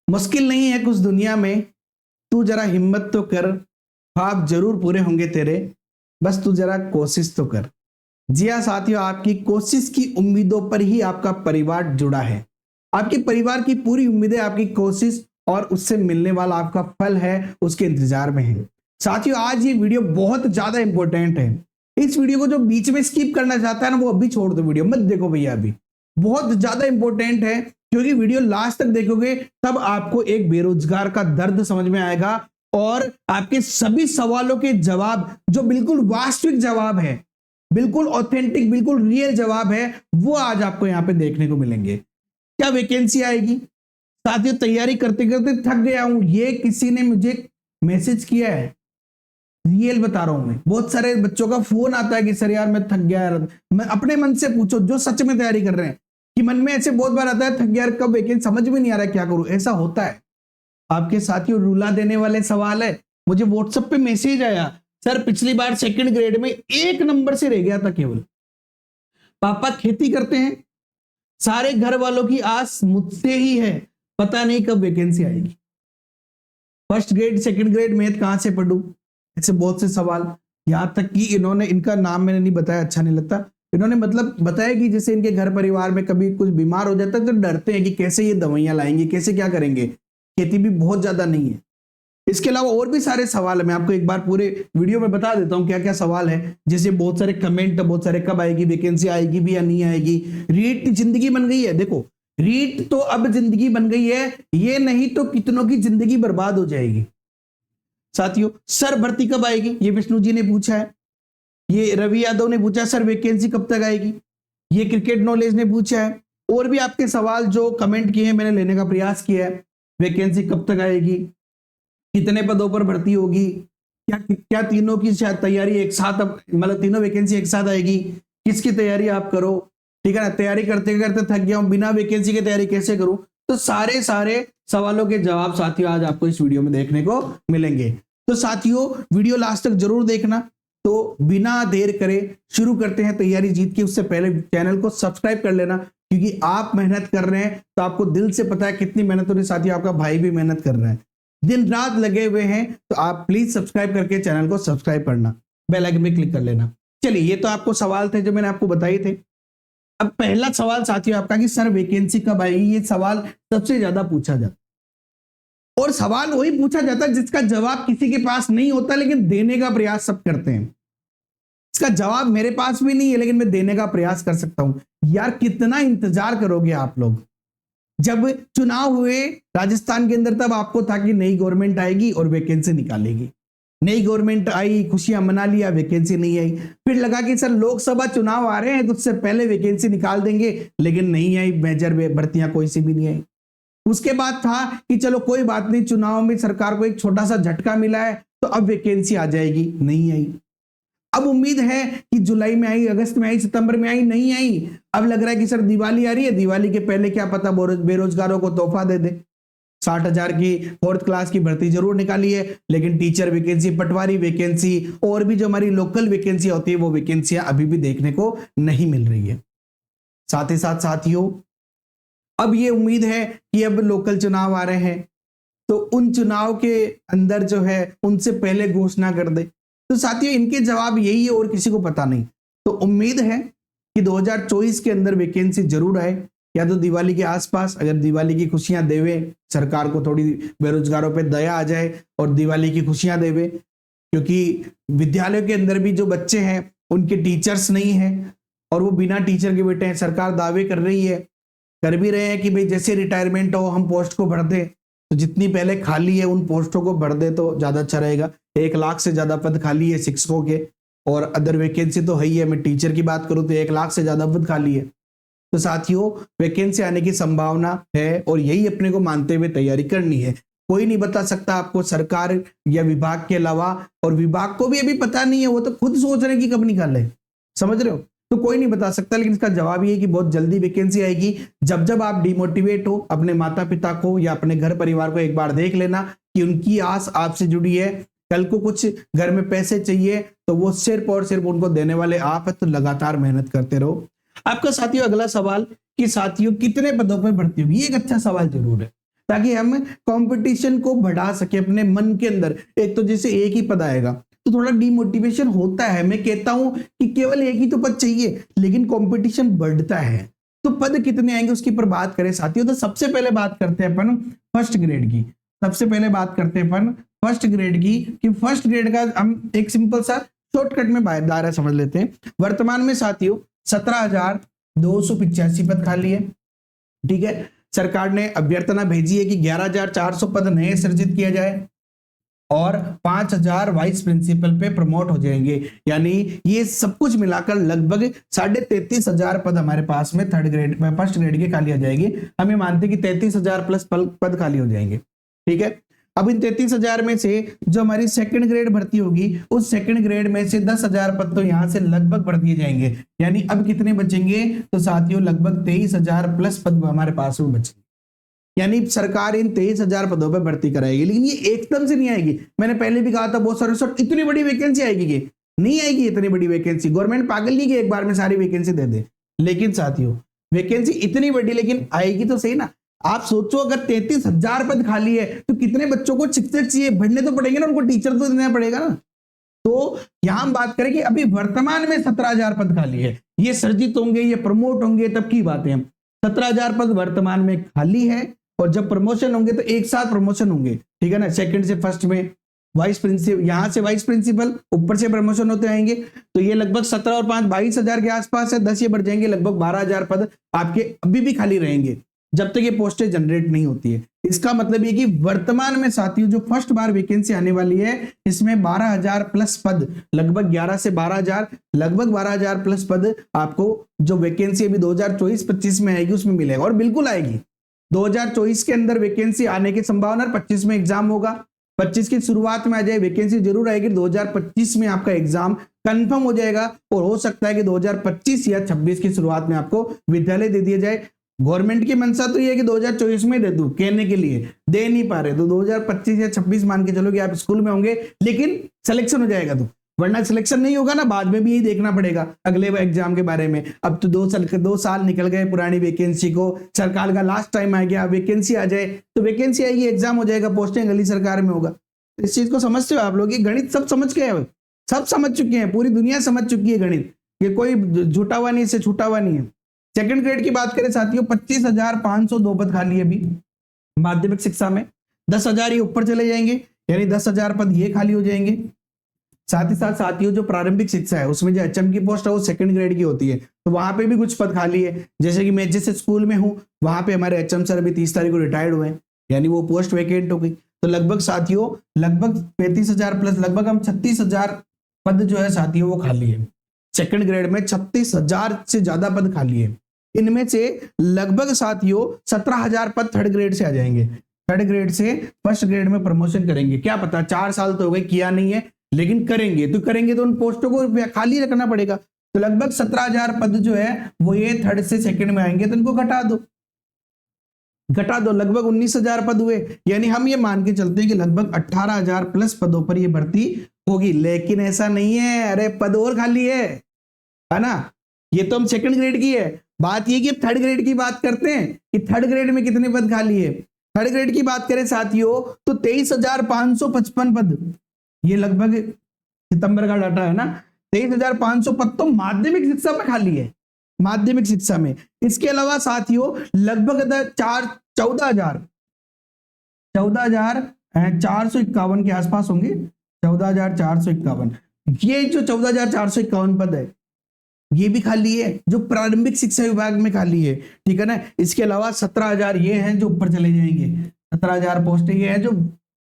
मुश्किल नहीं है कुछ दुनिया में, तू जरा हिम्मत तो कर, ख्वाब जरूर पूरे होंगे तेरे, बस तू जरा कोशिश तो कर। जी हाँ साथियों, आपकी कोशिश की उम्मीदों पर ही आपका परिवार जुड़ा है। आपके परिवार की पूरी उम्मीदें आपकी कोशिश और उससे मिलने वाला आपका फल है, उसके इंतजार में है। साथियों, आज ये वीडियो बहुत ज्यादा इंपॉर्टेंट है। इस वीडियो को जो बीच में स्किप करना चाहता है ना, वो अभी छोड़ दो, वीडियो मत देखो भैया। अभी बहुत ज्यादा इंपॉर्टेंट है, क्योंकि वीडियो लास्ट तक देखोगे तब आपको एक बेरोजगार का दर्द समझ में आएगा और आपके सभी सवालों के जवाब, जो बिल्कुल वास्तविक जवाब है, बिल्कुल ऑथेंटिक, बिल्कुल रियल जवाब है, वो आज आपको यहां पे देखने को मिलेंगे। क्या वैकेंसी आएगी? साथियों, तैयारी करते करते थक गया हूं, ये किसी ने मुझे मैसेज किया है, रियल बता रहा हूं मैं। बहुत सारे बच्चों का फोन आता है कि सर यार मैं थक गया यार। मैं अपने मन से पूछो जो सच में तैयारी कर रहे हैं, कि मन में ऐसे बहुत बार आता है थक गया यार, कब वैकेंसी, समझ में नहीं आ रहा क्या करूं, ऐसा होता है आपके साथियों। रुला देने वाले सवाल है। मुझे व्हाट्सएप पे मैसेज आया, सर पिछली बार सेकंड ग्रेड में 1 नंबर से रह गया था केवल। पापा खेती करते हैं, सारे घर वालों की आस मुझसे ही है, पता नहीं कब वैकेंसी आएगी। First grade second grade math कहां से पढ़ूं? ऐसे बहुत से सवाल। यहां तक कि इन्होंने, इनका नाम मैंने नहीं बताया, अच्छा नहीं लगता, इन्होंने मतलब बताया कि जैसे इनके घर परिवार में कभी कुछ बीमार हो जाता है तो डरते हैं कि कैसे ये दवाइयां लाएंगे, कैसे क्या करेंगे, खेती भी बहुत ज्यादा नहीं है। इसके अलावा और भी सारे सवाल है, मैं आपको एक बार पूरे वीडियो में बता देता हूं क्या क्या सवाल है। जैसे बहुत सारे कमेंट, बहुत सारे कब आएगी वैकेंसी, आएगी भी या नहीं आएगी। रीट जिंदगी बन गई है, देखो रीट तो अब जिंदगी बन गई है, ये नहीं तो कितनों की जिंदगी बर्बाद हो जाएगी। साथियों, सर भर्ती कब आएगी, ये विष्णु जी ने पूछा है। ये रवि यादव ने पूछा सर वैकेंसी कब तक आएगी। ये क्रिकेट नॉलेज ने पूछा है। और भी आपके सवाल जो कमेंट किए हैं मैंने लेने का प्रयास किया है। वैकेंसी कब तक आएगी, कितने पदों पर भर्ती होगी, क्या क्या तीनों की शायद तैयारी एक साथ, मतलब तीनों वैकेंसी एक साथ आएगी, किसकी तैयारी आप करो, ठीक है ना। तैयारी करते करते थक गया हूं, बिना वैकेंसी की तैयारी कैसे करूं। तो सारे सारे सवालों के जवाब साथियों आज आपको इस वीडियो में देखने को मिलेंगे। तो साथियों, वीडियो लास्ट तक जरूर देखना। तो बिना देर करे शुरू करते हैं तैयारी जीत की। उससे पहले चैनल को सब्सक्राइब कर लेना, क्योंकि आप मेहनत कर रहे हैं तो आपको दिल से पता है कितनी मेहनत हो रही है। साथियों, आपका भाई भी मेहनत कर रहा है, दिन रात लगे हुए हैं, तो आप प्लीज सब्सक्राइब करके चैनल को सब्सक्राइब करना, बेल आइकन में क्लिक कर लेना। चलिए, ये तो आपको सवाल थे जो मैंने आपको बताए थे। अब पहला सवाल साथियों आपका कि सर वैकेंसी कब आएगी, ये सवाल सबसे ज्यादा पूछा जाता, और सवाल वही पूछा जाता है जिसका जवाब किसी के पास नहीं होता, लेकिन देने का प्रयास सब करते हैं। इसका जवाब मेरे पास भी नहीं है, लेकिन मैं देने का प्रयास कर सकता हूं। यार कितना इंतजार करोगे आप लोग। जब चुनाव हुए राजस्थान के अंदर, तब आपको था कि नई गवर्नमेंट आएगी और वैकेंसी निकालेगी। नई गवर्नमेंट आई, खुशियां मना लिया, वैकेंसी नहीं आई। फिर लगा कि सर लोकसभा चुनाव आ रहे हैं तो उससे पहले वैकेंसी निकाल देंगे, लेकिन नहीं आई, मेजर भर्तियां कोई सी भी नहीं आई। उसके बाद था कि चलो कोई बात नहीं, चुनाव में सरकार को एक छोटा सा झटका मिला है तो अब वैकेंसी आ जाएगी, नहीं आई। अब उम्मीद है कि जुलाई में आई, अगस्त में आई, सितंबर में आई, नहीं आई। अब लग रहा है कि सर दिवाली आ रही है, दिवाली के पहले क्या पता बेरोजगारों को तोहफा दे दे, 60,000 की 4th क्लास की भर्ती जरूर निकाली है, लेकिन टीचर वैकेंसी, पटवारी वैकेंसी, और भी जो हमारी लोकल वैकेंसी होती है वो वैकेंसियां अभी भी देखने को नहीं मिल रही है। साथ ही साथ साथियों, अब ये उम्मीद है कि अब लोकल चुनाव आ रहे हैं तो उन चुनाव के अंदर जो है उनसे पहले घोषणा कर दे। तो साथियों, इनके जवाब यही है और किसी को पता नहीं। तो उम्मीद है कि 2024 के अंदर वैकेंसी जरूर आए, या तो दिवाली के आसपास, अगर दिवाली की खुशियां देवे सरकार को, थोड़ी बेरोजगारों पे दया आ जाए और दिवाली की खुशियां देवे। क्योंकि विद्यालयों के अंदर भी जो बच्चे हैं उनके टीचर्स नहीं है और वो बिना टीचर के बैठे हैं। सरकार दावे कर रही है, कर भी रहे हैं कि भाई जैसे रिटायरमेंट हो हम पोस्ट को भर दे, तो जितनी पहले खाली है उन पोस्टों को भर दे तो ज्यादा अच्छा रहेगा। 1 लाख से ज्यादा पद खाली है शिक्षकों के, और अदर वैकेंसी तो है ही है। मैं टीचर की बात करूं तो 1 लाख से ज्यादा पद खाली है। तो साथियों, वैकेंसी आने की संभावना है और यही अपने को मानते हुए तैयारी करनी है। कोई नहीं बता सकता आपको, सरकार या विभाग के अलावा, और विभाग को भी अभी पता नहीं है, वो तो खुद सोच रहे हैं कि कब निकाले, समझ रहे हो। तो कोई नहीं बता सकता, लेकिन इसका जवाब ये है कि बहुत जल्दी वैकेंसी आएगी। जब जब आप डिमोटिवेट हो, अपने माता पिता को या अपने घर परिवार को एक बार देख लेना कि उनकी आस आपसे जुड़ी है। कल को कुछ घर में पैसे चाहिए तो वो सिर्फ और सिर्फ उनको देने वाले आप है, तो लगातार मेहनत करते रहो। आपका साथियों अगला सवाल कि साथियों कितने पदों पर भर्ती होगी, ये एक अच्छा सवाल जरूर है। ताकि हम कंपटीशन को बढ़ा सके अपने मन के अंदर। एक तो जैसे एक ही पद आएगा तो थोड़ा डिमोटिवेशन होता है, मैं कहता हूं कि केवल एक ही तो पद चाहिए, लेकिन कंपटीशन बढ़ता है। तो पद कितने आएंगे उसकी पर बात करें साथियों, तो सबसे पहले बात करते हैं अपन फर्स्ट ग्रेड की। सबसे पहले बात करते हैं अपन फर्स्ट ग्रेड की, कि फर्स्ट ग्रेड का हम एक सिंपल सा शॉर्टकट में दायरा समझ लेते हैं। वर्तमान में साथियों 17,285 पद खाली है, ठीक है। सरकार ने अभ्यर्थना भेजी है कि 11,400 पद नए सृजित किया जाए और 5,000 वाइस प्रिंसिपल पे प्रमोट हो जाएंगे। यानी ये सब कुछ मिलाकर लगभग 33,500 पद हमारे पास में थर्ड ग्रेड में फर्स्ट ग्रेड के खाली हो जाएंगे। हम ये मानते हैं कि 33,000 प्लस पद खाली हो जाएंगे, ठीक है। अब इन 33,000 में से जो हमारी सेकंड ग्रेड भर्ती होगी, उस सेकंड ग्रेड में से 10,000 पद तो यहां से लगभग भर दिए जाएंगे। यानी अब कितने बचेंगे, तो साथियों लगभग 23,000 प्लस पद हमारे पास में बचेंगे। यानी सरकार इन 23,000 पदों पर भर्ती कराएगी, लेकिन ये एकदम से नहीं आएगी। मैंने पहले भी कहा था बहुत सारे इतनी बड़ी वैकेंसी आएगी कि नहीं आएगी। इतनी बड़ी वैकेंसी गवर्नमेंट पागल नहीं कि एक बार में सारी वैकेंसी दे दे। लेकिन साथियों वैकेंसी इतनी बड़ी, लेकिन आएगी तो सही ना। आप सोचो अगर 33,000 पद खाली है तो कितने बच्चों को शिक्षक चाहिए, बढ़ने तो पड़ेंगे ना, उनको टीचर तो देना पड़ेगा ना। तो यहां हम बात करें कि अभी वर्तमान में 17,000 पद खाली है, ये सृजित होंगे, ये प्रमोट होंगे तब की बातें हैं। 17,000 पद वर्तमान में खाली है और जब प्रमोशन होंगे तो एक साथ प्रमोशन होंगे, ठीक है ना। सेकंड से फर्स्ट में वाइस प्रिंसिपल, यहां से वाइस प्रिंसिपल, ऊपर से प्रमोशन होते आएंगे। तो ये लगभग 17 और 5 22,000 के आसपास है। 10 ये बढ़ जाएंगे, लगभग 12,000 पद आपके अभी भी खाली रहेंगे जब तक ये पोस्टें जनरेट नहीं होती है। इसका मतलब ये कि वर्तमान में साथियों जो फर्स्ट बार वैकेंसी आने वाली है, इसमें 12,000 प्लस पद, लगभग 11 से 12,000, लगभग 12,000 प्लस पद आपको जो वैकेंसी अभी 2024-25 में आएगी उसमें मिलेगा। और बिल्कुल आएगी, 2024 के अंदर वैकेंसी आने की संभावना, 25 में एग्जाम होगा, 25 की शुरुआत में आ जाए वैकेंसी जरूर आएगी। 2025 में आपका एग्जाम कंफर्म हो जाएगा और हो सकता है कि 2025 या 26 की शुरुआत में आपको विद्यालय दे दिया जाए। गवर्नमेंट की मंशा तो ये है कि 2024 में दे दूं, कहने के लिए दे नहीं पा रहे, तो 2025 या 26 मान के चलो कि आप स्कूल में होंगे, लेकिन सिलेक्शन हो जाएगा तो, वरना सिलेक्शन नहीं होगा ना, बाद में भी यही देखना पड़ेगा अगले एग्जाम के बारे में। अब तो 2 साल निकल गए पुरानी वैकेंसी को, सरकार का लास्ट टाइम आ गया, वैकेंसी आ जाए तो वैकेंसी आएगी, एग्जाम हो जाएगा, पोस्टिंग अगली सरकार में होगा। इस चीज को समझते हो आप लोग, गणित सब समझ गए हैं, सब समझ चुके हैं, पूरी दुनिया समझ चुकी है गणित, ये कोई झूठा हुआ नहीं, इससे छूटा हुआ नहीं है। सेकंड ग्रेड की बात करें साथियों, 25,502 पद खाली है अभी माध्यमिक शिक्षा में। 10,000 ये ऊपर चले जाएंगे, यानी 10,000 पद ये खाली हो जाएंगे। साथ ही साथ साथियों जो प्रारंभिक शिक्षा है उसमें जो एचएम की पोस्ट है वो सेकंड ग्रेड की होती है, तो वहां पे भी कुछ पद खाली है। जैसे कि मैं जिस स्कूल में हूं वहां पे हमारे एचएम सर अभी 30 तारीख को रिटायर्ड हुए, यानी वो पोस्ट वैकेंट हो गई। तो लगभग साथियों लगभग 35,000 प्लस लगभग हम 36,000 पद जो है साथियों वो खाली है। सेकंड ग्रेड में 36,000 से ज्यादा पद खाली है। इनमें से लगभग साथियों 17,000 पद थर्ड ग्रेड से आ जाएंगे। थर्ड ग्रेड से फर्स्ट ग्रेड में प्रमोशन करेंगे, क्या पता 4 साल तो हो गए किया नहीं है, लेकिन करेंगे तो उन पोस्टों को खाली रखना पड़ेगा। तो लगभग 17,000 पद जो है वो ये थर्ड से सेकंड में आएंगे, तो इनको घटा दो, लगभग 19,000 पद हुए। यानी हम ये मान के चलते हैं कि लगभग 18,000 प्लस पदों पर ये भर्ती होगी। लेकिन ऐसा नहीं है, अरे पद और खाली है ना। ये तो हम सेकंड ग्रेड की है, बात ये कि थर्ड ग्रेड की बात करते हैं कि थर्ड ग्रेड में कितने पद खाली है। थर्ड ग्रेड की बात करें साथियों तो 23,555 पद, ये लगभग सितंबर का डाटा है ना। 23,500 पद तो माध्यमिक शिक्षा में खाली है, माध्यमिक शिक्षा में। इसके अलावा साथियों लगभग 14,451 के आसपास होंगे, 14,451। ये जो 14,451 पद है ये भी खाली है, जो प्रारंभिक शिक्षा विभाग में खाली है, ठीक है ना। इसके अलावा 17,000 ये हैं जो ऊपर चले जाएंगे, 17,000 पोस्टें ये हैं जो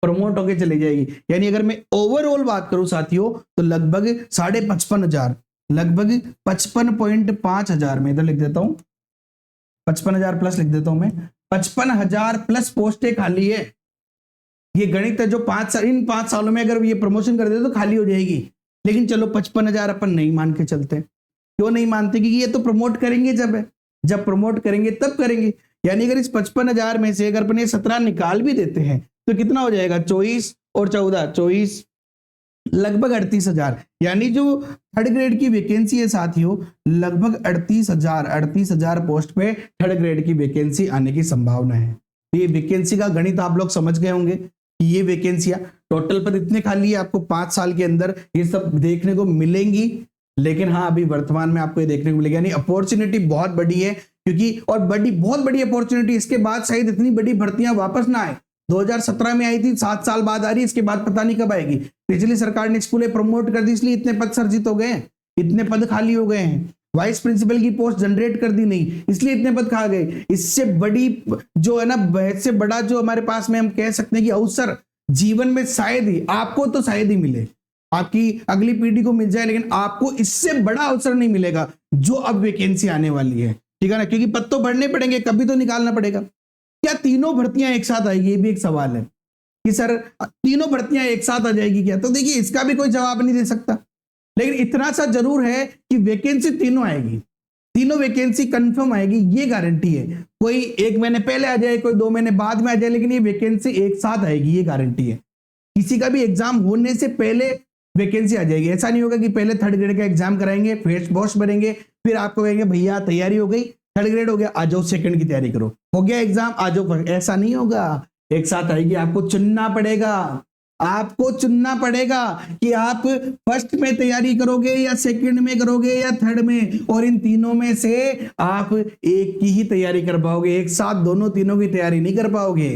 प्रमोट होके चली जाएगी। यानी अगर मैं ओवरऑल बात करूं साथियों तो लगभग 55,500, लगभग 55.5 हजार, मैं इधर लिख देता हूं 55,000 प्लस लिख देता हूं मैं, 55,000 प्लस पोस्टें खाली है। ये गणित है जो 5 साल, इन 5 सालों में अगर ये प्रमोशन कर दे तो खाली हो जाएगी। लेकिन चलो 55,000 अपन नहीं मान के चलते। क्यों नहीं मानते? क्योंकि ये तो प्रमोट करेंगे जब प्रमोट करेंगे तब करेंगे। यानी अगर इस 55,000 में से अगर अपन ये 17 निकाल भी देते हैं तो कितना हो जाएगा, 24 और 14, 24, लगभग 38,000। यानी जो थर्ड ग्रेड की वैकेंसी है साथियों लगभग 38,000 पोस्ट पे थर्ड ग्रेड की वैकेंसी आने की संभावना है। ये वैकेंसी का गणित आप लोग समझ गए होंगे कि ये वैकेंसियां टोटल पर इतने खाली है, आपको 5 साल के अंदर ये सब देखने को मिलेंगी। लेकिन हाँ, अभी वर्तमान में आपको ये देखने को मिलेगा, यानी अपॉर्चुनिटी बहुत बड़ी है, क्योंकि और बहुत बड़ी अपॉर्चुनिटी, इसके बाद शायद इतनी बड़ी भर्तियां वापस ना आए। 2017 में आई थी, 7 साल बाद आ रही है, इसके बाद पता नहीं कब आएगी। पिछली सरकार ने स्कूलें प्रमोट कर दी, इसलिए इतने पद सर्जित हो गए हैं, इतने पद खाली हो गए हैं। वाइस प्रिंसिपल की पोस्ट जनरेट कर दी नहीं, इसलिए इतने पद खा गए। इससे बड़ी जो है ना, इससे बड़ा जो हमारे पास में हम कह सकते हैं कि अवसर जीवन में शायद ही आपको, तो शायद ही मिले, आपकी अगली पीढ़ी को मिल जाए, लेकिन आपको इससे बड़ा अवसर नहीं मिलेगा जो अब वैकेंसी आने वाली है, ठीक है ना। क्योंकि पद तो भरने पड़ेंगे, कभी तो निकालना पड़ेगा। क्या तीनों भर्तियां एक साथ आएगी, ये भी एक सवाल है कि सर तीनों भर्तियां एक साथ आ जाएगी क्या? तो देखिए, इसका भी कोई जवाब नहीं दे सकता, लेकिन इतना सा जरूर है कि वैकेंसी तीनों आएगी, तीनों वैकेंसी कंफर्म आएगी, ये गारंटी है। कोई 1 महीने पहले आ जाए, कोई 2 महीने बाद में आ जाए, लेकिन ये वैकेंसी एक साथ आएगी, ये गारंटी है। किसी का भी एग्जाम होने से पहले वैकेंसी आ जाएगी। ऐसा नहीं होगा कि पहले 3rd ग्रेड का एग्जाम कराएंगे, फिर पोस्ट भरेंगे, फिर आपको कहेंगे भैया तैयारी हो गई, 3rd ग्रेड हो गया, आ जाओ 2nd की तैयारी करो, हो गया एग्जाम, आ जाओ। ऐसा नहीं होगा, एक साथ आएगी। आपको चुनना पड़ेगा, आपको चुनना पड़ेगा कि आप फर्स्ट में तैयारी करोगे या 2nd में करोगे या 3rd में, और इन तीनों में से आप एक की ही तैयारी कर पाओगे, एक साथ दोनों तीनों की तैयारी नहीं कर पाओगे।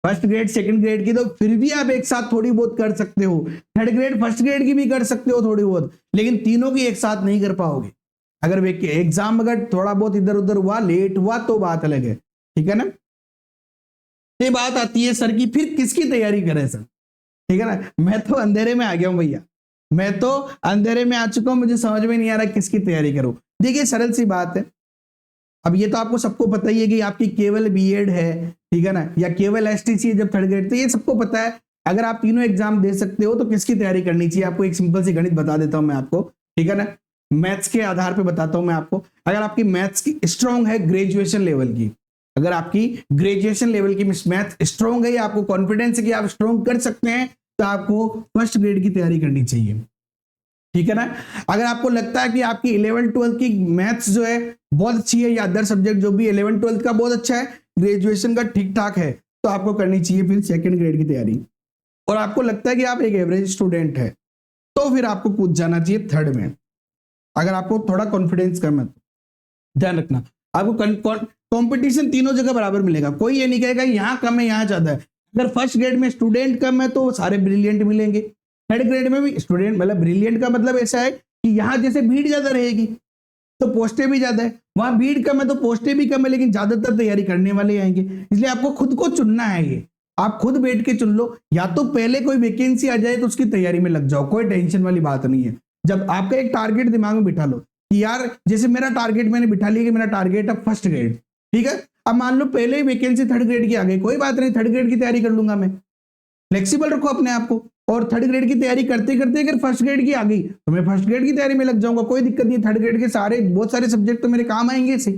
1st ग्रेड 2nd ग्रेड की तो फिर भी आप एक साथ थोड़ी बहुत कर सकते हो, 3rd ग्रेड 1st ग्रेड की भी कर सकते हो थोड़ी बहुत, लेकिन तीनों की एक साथ नहीं कर पाओगे। अगर एग्जाम अगर थोड़ा बहुत इधर उधर हुआ, लेट हुआ, तो बात अलग है, ठीक है ना। ये बात आती है सर की फिर किसकी तैयारी करें सर, ठीक है ना। मैं तो अंधेरे में आ गया हूं भैया, मैं तो अंधेरे में आ चुका हूं, मुझे समझ में नहीं आ रहा किसकी तैयारी करूं। देखिए सरल सी बात है, अब ये तो आपको सबको पता ही है कि आपकी केवल बीएड है, ठीक है ना, या केवल एसटीसी जब 3rd ग्रेड, तो ये सबको पता है। अगर आप तीनों एग्जाम दे सकते हो तो किसकी तैयारी करनी चाहिए? आपको एक सिंपल सी गणित बता देता हूं मैं आपको, ठीक है ना, मैथ्स के आधार पे बताता हूं मैं आपको। अगर आपकी मैथ्स की स्ट्रांग है ग्रेजुएशन लेवल की, अगर आपकी ग्रेजुएशन लेवल की मैथ स्ट्रांग है, आपको कॉन्फिडेंस है कि आप स्ट्रांग कर सकते हैं, तो आपको 1st ग्रेड की तैयारी करनी चाहिए, ठीक है ना। अगर आपको लगता है कि आपकी 11th 12th की मैथ्स जो है बहुत अच्छी है, या अदर सब्जेक्ट जो भी 11th 12th का बहुत अच्छा है, ग्रेजुएशन का ठीक ठाक है, तो आपको करनी चाहिए फिर 2nd ग्रेड की तैयारी। और आपको लगता है कि आप एक एवरेज स्टूडेंट है, तो फिर आपको कूद जाना चाहिए 3rd में, अगर आपको थोड़ा कॉन्फिडेंस कम है तो। ध्यान रखना, आपको कंपटीशन तीनों जगह बराबर मिलेगा, कोई ये नहीं कहेगा यहां कम है यहां ज्यादा है। अगर 1st ग्रेड में स्टूडेंट कम है तो सारे ब्रिलियंट मिलेंगे, 3rd ग्रेड में भी स्टूडेंट, मतलब ब्रिलियंट का मतलब ऐसा है कि यहां जैसे भीड़ ज्यादा रहेगी तो पोस्टें भी ज्यादा है, वहां भीड़ कम है तो पोस्टें भी कम है, लेकिन ज्यादातर तैयारी करने वाले आएंगे। इसलिए आपको खुद को चुनना है, ये आप खुद बैठ के चुन लो, या तो पहले कोई वैकेंसी आ जाए तो उसकी तैयारी में लग जाओ, कोई टेंशन वाली बात नहीं है। जब आपका एक टारगेट दिमाग में बिठा लो कि यार जैसे मेरा टारगेट मैंने बिठा लिया कि मेरा टारगेट है 1st ग्रेड, ठीक है। अब मान लो पहले ही वैकेंसी 3rd ग्रेड की आ गई, कोई बात नहीं, 3rd ग्रेड की तैयारी कर लूंगा मैं, फ्लेक्सिबल रखो अपने आप को। और 3rd ग्रेड की तैयारी करते करते अगर 1st ग्रेड की आ गई तो मैं 1st ग्रेड की तैयारी में लग जाऊंगा, कोई दिक्कत नहीं। 3rd ग्रेड के बहुत सारे सब्जेक्ट तो मेरे काम आएंगे इसे।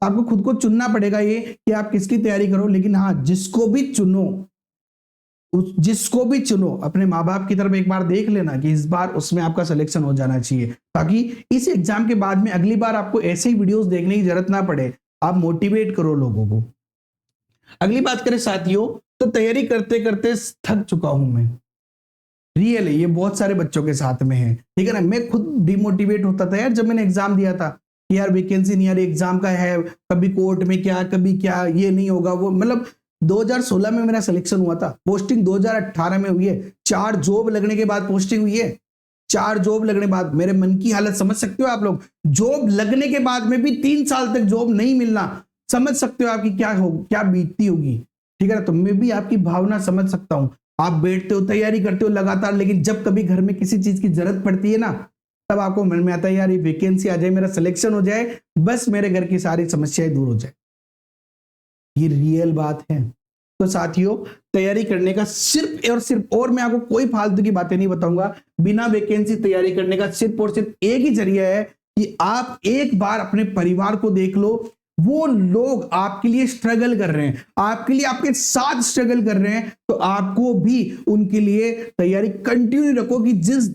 आपको खुद को चुनना पड़ेगा ये कि आप किसकी तैयारी करो, लेकिन हाँ जिसको भी चुनो अपने माँ बाप की तरफ एक बार देख लेना कि इस बार उसमें आपका सिलेक्शन हो जाना चाहिए, ताकि इस एग्जाम के बाद में अगली बार आपको ऐसे ही वीडियोस देखने की जरूरत ना पड़े। आप मोटिवेट करो लोगों को। अगली बात करें साथियों, तो तैयारी करते करते थक चुका हूं मैं, रियल है, ये बहुत सारे बच्चों के साथ में है, ठीक है ना। मैं खुद डिमोटिवेट होता था यार जब मैंने एग्जाम दिया था कि यार वैकेंसी नहीं आ रही, एग्जाम का है, कभी कोर्ट में क्या, कभी क्या, ये नहीं होगा वो। मतलब 2016 में मेरा सिलेक्शन हुआ था, पोस्टिंग 2018 में हुई है, 4 जॉब लगने के बाद पोस्टिंग हुई है, 4 जॉब लगने के बाद। मेरे मन की हालत समझ सकते हो आप लोग, जॉब लगने के बाद में भी 3 साल तक जॉब नहीं मिलना, समझ सकते हो आपकी क्या बीतती होगी, ठीक है ना। तो मैं भी आपकी भावना समझ सकता हूं। आप बैठते हो, तैयारी करते हो लगातार, लेकिन जब कभी घर में किसी चीज की जरूरत पड़ती है ना, तब आपको मन में आता है यार ये वैकेंसी आ जाए, मेरा सिलेक्शन हो जाए, बस मेरे घर की सारी समस्याएं दूर हो जाए। ये रियल बात है। तो साथियों तैयारी करने का सिर्फ और मैं आपको कोई फालतू की बातें नहीं बताऊंगा, बिना वैकेंसी तैयारी करने का सिर्फ और सिर्फ एक ही जरिया है कि आप एक बार अपने परिवार को देख लो, वो लोग आपके लिए स्ट्रगल कर रहे हैं, आपके लिए आपके साथ स्ट्रगल कर रहे हैं, तो आपको भी उनके लिए तैयारी कंटिन्यू रखो कि जिस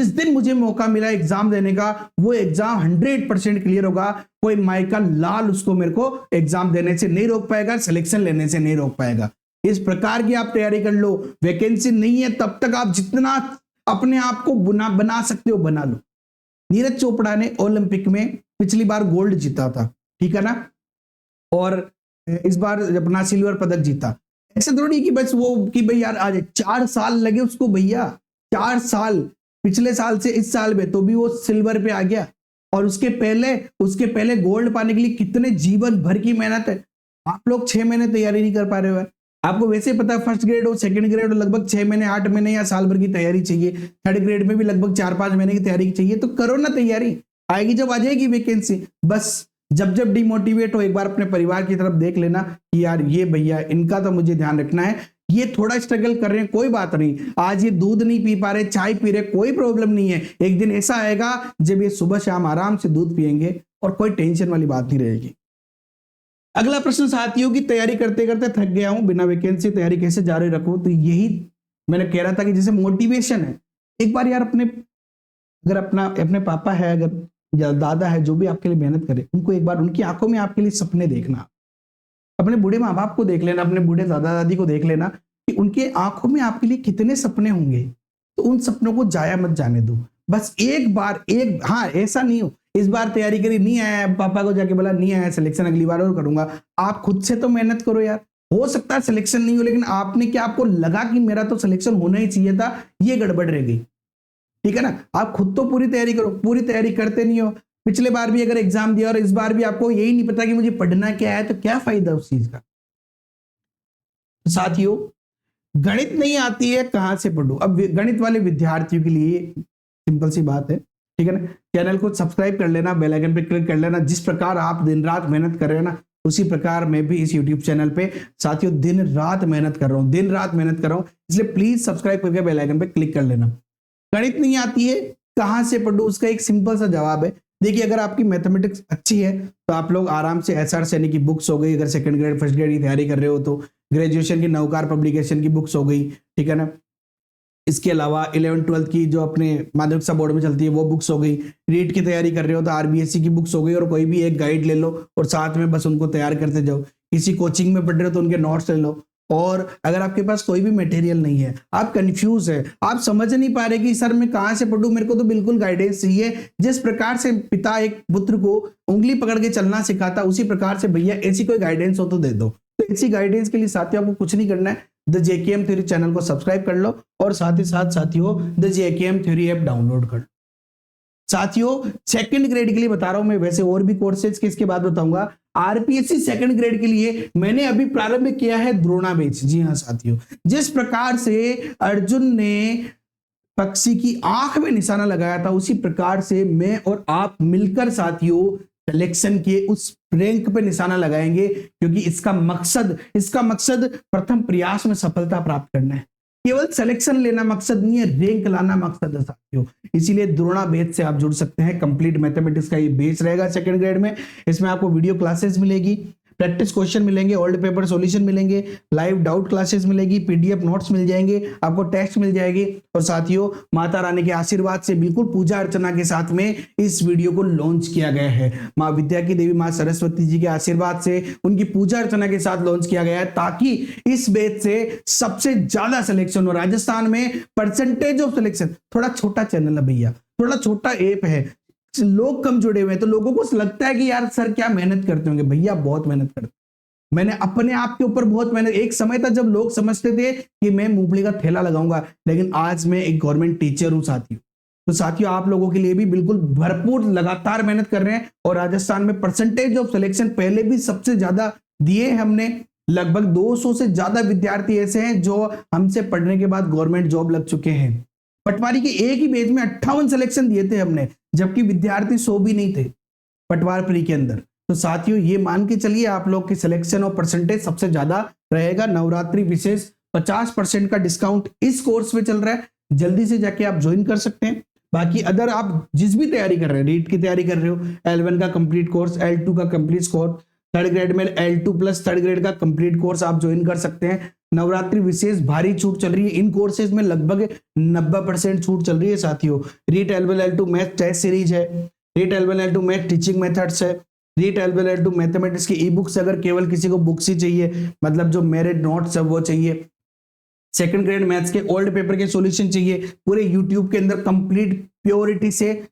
दिन मुझे मौका मिला एग्जाम देने का, वो एग्जाम 100% क्लियर होगा। कोई माइका लाल उसको मेरे को एग्जाम देने से नहीं रोक पाएगा, सिलेक्शन लेने से नहीं रोक पाएगा। इस प्रकार की आप तैयारी कर लो। वैकेंसी नहीं है तब तक आप जितना अपने आप को बना सकते हो बना लो। नीरज चोपड़ा ने ओलंपिक में पिछली बार गोल्ड जीता था, ठीक है ना, और इस बार अपना सिल्वर पदक जीता। ऐसा थोड़ी कि बस वो कि भाई यार आज 4 साल लगे उसको भैया, 4 साल पिछले साल से इस साल में, तो भी वो सिल्वर पे आ गया। और उसके पहले गोल्ड पाने के लिए कितने जीवन भर की मेहनत है। आप लोग 6 महीने तैयारी नहीं कर पा रहे हो यार। आपको वैसे पता है फर्स्ट ग्रेड हो सेकंड ग्रेड हो लगभग 6 महीने 8 महीने या साल भर की तैयारी चाहिए, थर्ड ग्रेड में भी लगभग 4-5 महीने की तैयारी चाहिए। तो करो ना तैयारी, आएगी जब आ जाएगी वैकेंसी। बस जब डिमोटिवेट हो एक बार अपने परिवार की तरफ देख लेना कि यार ये भैया इनका तो मुझे ध्यान रखना है, ये थोड़ा स्ट्रगल कर रहे हैं, कोई बात नहीं, आज ये दूध नहीं पी पा रहे, चाय पी रहे, कोई प्रॉब्लम नहीं है। एक दिन ऐसा आएगा जब ये सुबह शाम आराम से दूध पिएंगे और कोई टेंशन वाली बात नहीं रहेगी। अगला प्रश्न साथियों की तैयारी करते करते थक गया हूं, बिना वैकेंसी तैयारी कैसे जारी रखूं। तो यही मैंने कह रहा था कि जैसे मोटिवेशन है, एक बार यार अपने पापा है, अगर या दादा है, जो भी आपके लिए मेहनत करे, उनको एक बार उनकी आंखों में आपके लिए सपने देखना। अपने बूढ़े माँ बाप को देख लेना, अपने बूढ़े दादा दादी को देख लेना कि उनके आंखों में आपके लिए कितने सपने होंगे। तो उन सपनों को जाया मत जाने दो। बस एक बार हाँ, ऐसा नहीं हो इस बार तैयारी करी नहीं आया, पापा को जाके बोला नहीं आया सिलेक्शन, अगली बार और करूंगा। आप खुद से तो मेहनत करो यार। हो सकता है सिलेक्शन नहीं हो, लेकिन आपको लगा कि मेरा तो सिलेक्शन होना ही चाहिए था, ये गड़बड़ रह गई, ठीक है ना। आप खुद तो पूरी तैयारी करो, पूरी तैयारी करते नहीं हो। पिछले बार भी अगर एग्जाम दिया और इस बार भी आपको यही नहीं पता कि मुझे पढ़ना क्या है, तो क्या फायदा उस चीज का। साथियों, गणित नहीं आती है कहां से पढ़ूं। अब गणित वाले विद्यार्थियों के लिए सिंपल सी बात है, ठीक है ना, चैनल को सब्सक्राइब कर लेना, बेल आइकन पे क्लिक कर लेना। जिस प्रकार आप दिन रात मेहनत कर रहे हैं ना, उसी प्रकार मैं भी इस यूट्यूब चैनल पे साथियों दिन रात मेहनत कर रहा हूं, इसलिए प्लीज सब्सक्राइब करके बेल आइकन पे क्लिक कर लेना। गणित नहीं आती है कहां से पढ़ूं, उसका एक सिंपल सा जवाब है। देखिए, अगर आपकी मैथमेटिक्स अच्छी है तो आप लोग आराम से एसआर सैनी की बुक्स हो गई, अगर सेकंड ग्रेड फर्स्ट ग्रेड की तैयारी कर रहे हो तो ग्रेजुएशन की नवकार पब्लिकेशन की बुक्स हो गई, ठीक है ना। इसके अलावा 11th-12th की जो अपने माध्यमिक बोर्ड में चलती है वो बुक्स हो गई। रीट की तैयारी कर रहे हो तो आरबीएससी की बुक्स हो गई, और कोई भी एक गाइड ले लो और साथ में बस उनको तैयार करते जाओ। किसी कोचिंग में पढ़ रहे हो तो उनके नोट्स ले लो। और अगर आपके पास कोई भी मटेरियल नहीं है, आप कंफ्यूज है, आप समझ नहीं पा रहे कि सर मैं कहां से पढ़ूं, मेरे को तो बिल्कुल गाइडेंस चाहिए। जिस प्रकार से पिता एक पुत्र को उंगली पकड़ के चलना सिखाता, उसी प्रकार से भैया ऐसी कोई गाइडेंस हो तो दे दो। तो ऐसी गाइडेंस के लिए साथियों आपको कुछ नहीं करना है, द जेकेएम थ्योरी चैनल को सब्सक्राइब कर लो और साथ ही साथ साथियों the JKM theory app download कर लो। साथियों, सेकंड ग्रेड के लिए बता रहा हूं मैं, वैसे और भी कोर्सेज के इसके बाद बताऊंगा। आरपीएससी सेकंड ग्रेड के लिए मैंने अभी प्रारंभ किया है द्रोणा बैच। जी हां साथियों, जिस प्रकार से अर्जुन ने पक्षी की आंख में निशाना लगाया था, उसी प्रकार से मैं और आप मिलकर साथियों सिलेक्शन के उस रैंक पे निशाना लगाएंगे, क्योंकि इसका मकसद प्रथम प्रयास में सफलता प्राप्त करना है। केवल सिलेक्शन लेना मकसद नहीं है, रैंक लाना मकसद है साथियों। इसीलिए द्रोणा बैच से आप जुड़ सकते हैं। कंप्लीट मैथमेटिक्स का ये बैच रहेगा सेकंड ग्रेड में। इसमें आपको वीडियो क्लासेस मिलेगी, प्रैक्टिस क्वेश्चन मिलेंगे, ओल्ड पेपर सॉल्यूशन मिलेंगे, लाइव डाउट क्लासेस मिलेगी, पीडीएफ नोट्स मिल जाएंगे, आपको टेस्ट मिल जाएगी। और साथियों, माता रानी के आशीर्वाद से बिल्कुल पूजा अर्चना के साथ में इस वीडियो को लॉन्च किया गया है। माँ विद्या की देवी माँ सरस्वती जी के आशीर्वाद से, उनकी पूजा अर्चना के साथ लॉन्च किया गया है, ताकि इस बैच से सबसे ज्यादा सिलेक्शन हो। राजस्थान में परसेंटेज ऑफ सिलेक्शन, थोड़ा छोटा चैनल है भैया, थोड़ा छोटा ऐप है, लोग कम जुड़े हुए हैं, तो लोगों को लगता है कि यार सर क्या मेहनत करते होंगे। भैया बहुत मेहनत करते, मैंने अपने आप के ऊपर बहुत मेहनत। एक समय था जब लोग समझते थे कि मैं मूंगफली का ठेला लगाऊंगा, लेकिन आज मैं एक गवर्नमेंट टीचर हूं साथियों। तो साथियों, आप लोगों के लिए भी बिल्कुल भरपूर लगातार मेहनत कर रहे हैं। और राजस्थान में परसेंटेज ऑफ सिलेक्शन पहले भी सबसे ज्यादा दिए हमने, लगभग 200 से ज्यादा विद्यार्थी ऐसे हैं जो हमसे पढ़ने के बाद गवर्नमेंट जॉब लग चुके हैं। पटवारी के एक ही बैच में 58 सिलेक्शन दिए थे हमने, जबकि विद्यार्थी 100 भी नहीं थे पटवार प्री के अंदर। तो साथियों, ये मान के चलिए आप लोग की सिलेक्शन और परसेंटेज सबसे ज्यादा रहेगा। नवरात्रि विशेष 50% का डिस्काउंट इस कोर्स में चल रहा है, जल्दी से जाके आप ज्वाइन कर सकते हैं। बाकी अदर आप जिस भी तैयारी कर रहे हैं, रीट की तैयारी कर रहे हो, L1 का कंप्लीट कोर्स, L2 का कंप्लीट कोर्स, थर्ड ग्रेड में L2 प्लस थर्ड ग्रेड का कंप्लीट कोर्स आप ज्वाइन कर सकते हैं। नवरात्रि विशेष भारी छूट चल रही है, इन कोर्सेज में लगभग 90% छूट चल रही है साथियों। REET L1 L2 math test series है, REET L1 L2 math teaching methods है, रीट L1 L2 मैथमेटिक्स की ई बुक्स, अगर केवल किसी को बुक्स ही चाहिए, मतलब जो मेरे नोट्स है वो चाहिए। सेकंड ग्रेड मैथ्स के ओल्ड पेपर के सॉल्यूशन चाहिए, पूरे यूट्यूब के अंदर कंप्लीट प्योरिटी से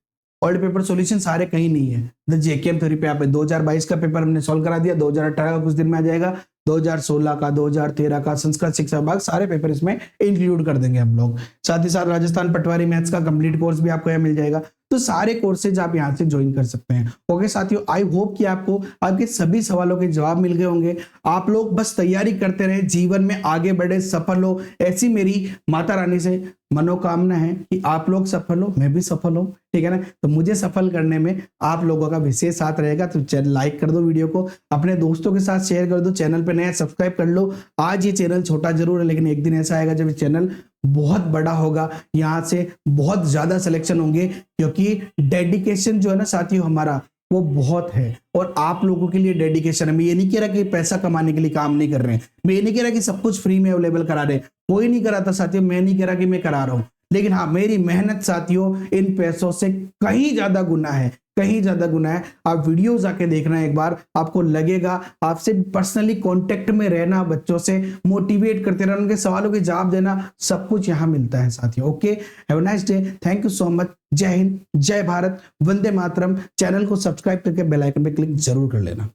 ओल्ड पेपर सॉल्यूशन सारे कहीं नहीं है। द जेकेएम थ्योरी पे आप 2022 का पेपर हमने सॉल्व करा दिया, 2018 का कुछ दिन में आ जाएगा, 2016 का, 2013 का संस्कृत शिक्षा विभाग सारे पेपर इसमें इंक्लूड कर देंगे हम लोग। साथ ही साथ राजस्थान पटवारी मैथ्स का कंप्लीट कोर्स भी आपको यहाँ मिल जाएगा। तो सारे कोर्सेज आप यहाँ से ज्वाइन कर सकते हैं। ओके साथियों, आई होप कि आपको आपके सभी सवालों के जवाब मिल गए होंगे। आप लोग बस तैयारी करते रहे, जीवन में आगे बढ़े, सफल हो, ऐसी मेरी माता रानी से मनोकामना है कि आप लोग सफल हो, मैं भी सफल हो, ठीक है ना। तो मुझे सफल करने में आप लोगों का विशेष साथ रहेगा। तो चैनल लाइक कर दो, वीडियो को अपने दोस्तों के साथ शेयर कर दो, चैनल पे नया सब्सक्राइब कर लो। आज ये चैनल छोटा जरूर है, लेकिन एक दिन ऐसा आएगा जब ये चैनल बहुत बड़ा होगा, यहाँ से बहुत ज्यादा सिलेक्शन होंगे, क्योंकि डेडिकेशन जो है ना साथियों हमारा वो बहुत है, और आप लोगों के लिए डेडिकेशन है। मैं ये नहीं कह रहा कि पैसा कमाने के लिए काम नहीं कर रहे हैं, मैं ये नहीं कह रहा कि सब कुछ फ्री में अवेलेबल करा रहे हैं, कोई नहीं कराता साथियों, मैं नहीं कह रहा कि मैं करा रहा हूं, लेकिन हाँ मेरी मेहनत साथियों इन पैसों से कहीं ज्यादा गुना है, कहीं ज्यादा गुना है। आप वीडियोस आके देखना एक बार, आपको लगेगा, आपसे पर्सनली कांटेक्ट में रहना, बच्चों से मोटिवेट करते रहना, उनके सवालों के जवाब देना, सब कुछ यहाँ मिलता है साथियों। Okay, have a nice day, thank you so much, जय हिंद, जय भारत, वंदे मातरम। चैनल को सब्सक्राइब करके बेल आइकन पे क्लिक जरूर कर लेना।